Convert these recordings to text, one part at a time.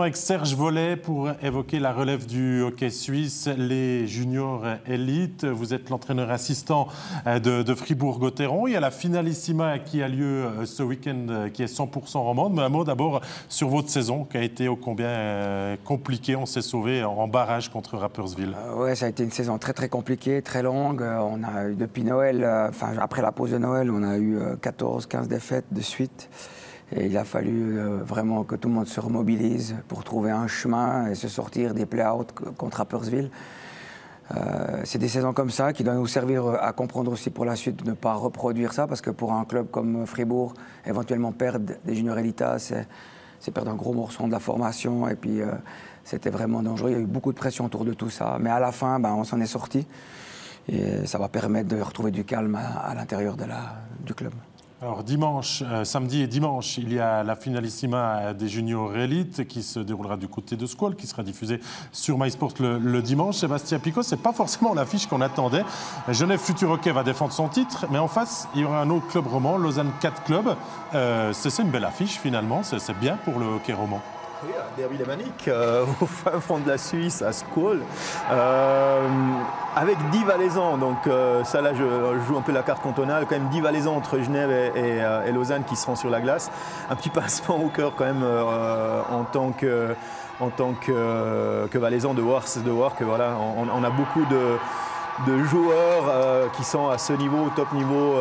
Avec Serge Vollet pour évoquer la relève du hockey suisse, les juniors élites. Vous êtes l'entraîneur assistant de Fribourg-Gotteron. Il y a la finalissima qui a lieu ce week-end qui est 100% romande. Mais un mot d'abord sur votre saison qui a été ô combien compliquée. On s'est sauvé en barrage contre Rapperswil. Oui, ça a été une saison très compliquée, très longue. On a eu depuis Noël, après la pause de Noël, on a eu 14-15 défaites de suite. Et il a fallu vraiment que tout le monde se remobilise pour trouver un chemin et se sortir des play-outs contre Rapperswil. C'est des saisons comme ça qui doivent nous servir à comprendre aussi pour la suite de ne pas reproduire ça, parce que pour un club comme Fribourg, éventuellement perdre des juniors Elitas, c'est perdre un gros morceau de la formation. Et puis c'était vraiment dangereux. Il y a eu beaucoup de pression autour de tout ça. Mais à la fin, on s'en est sorti. Et ça va permettre de retrouver du calme à l'intérieur du club. Alors samedi et dimanche, il y a la finalissima des juniors élites qui se déroulera du côté de Squall, qui sera diffusée sur MySport le dimanche. Sébastien Picot, ce n'est pas forcément l'affiche qu'on attendait. Genève Futur Hockey va défendre son titre, mais en face, il y aura un autre club roman, Lausanne 4 Club. C'est une belle affiche finalement, c'est bien pour le hockey roman. Oui, un derby lémanique au fin fond de la Suisse, à Squall, avec 10 Valaisans. Donc ça là, je joue un peu la carte cantonale, quand même 10 Valaisans entre Genève et Lausanne qui seront sur la glace. Un petit pincement au cœur quand même en tant que Valaisan de voir que voilà, on a beaucoup de joueurs qui sont à ce niveau, au top niveau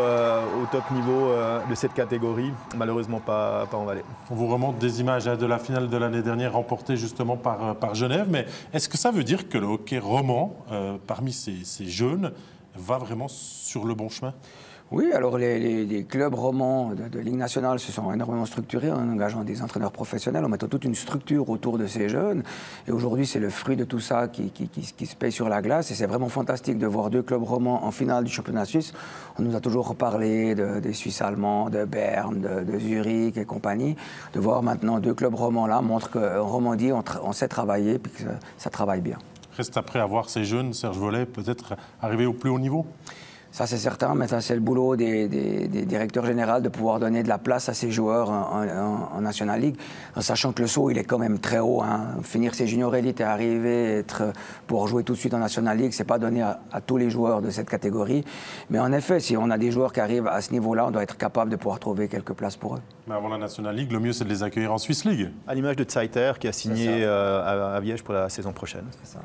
de cette catégorie, malheureusement pas en Valais. On vous remonte des images de la finale de l'année dernière remportée justement par Genève, mais est-ce que ça veut dire que le hockey roman, parmi ces jeunes, va vraiment sur le bon chemin ? Oui, alors les clubs romans de Ligue nationale se sont énormément structurés en engageant des entraîneurs professionnels, en mettant toute une structure autour de ces jeunes. Et aujourd'hui, c'est le fruit de tout ça qui se paye sur la glace. Et c'est vraiment fantastique de voir deux clubs romans en finale du championnat suisse. On nous a toujours parlé des Suisses allemands, de Berne, de Zurich et compagnie. De voir maintenant deux clubs romans là montre qu'en Romandie, on sait travailler et que ça travaille bien. Reste après à voir ces jeunes, Serge Vollet, peut-être arriver au plus haut niveau ? Ça, c'est certain, mais ça, c'est le boulot des directeurs généraux de pouvoir donner de la place à ces joueurs en National League, en sachant que le saut, il est quand même très haut. Finir ses juniors élites et arriver pour jouer tout de suite en National League, c'est pas donné à tous les joueurs de cette catégorie. Mais en effet, si on a des joueurs qui arrivent à ce niveau-là, on doit être capable de pouvoir trouver quelques places pour eux. Mais avant la National League, le mieux, c'est de les accueillir en Swiss League. À l'image de Zeiter qui a signé à Viège pour la saison prochaine. C'est ça.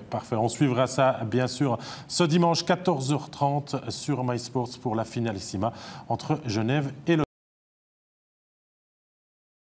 Parfait. On suivra ça, bien sûr, ce dimanche 14h30 sur MySports pour la finalissima entre Genève et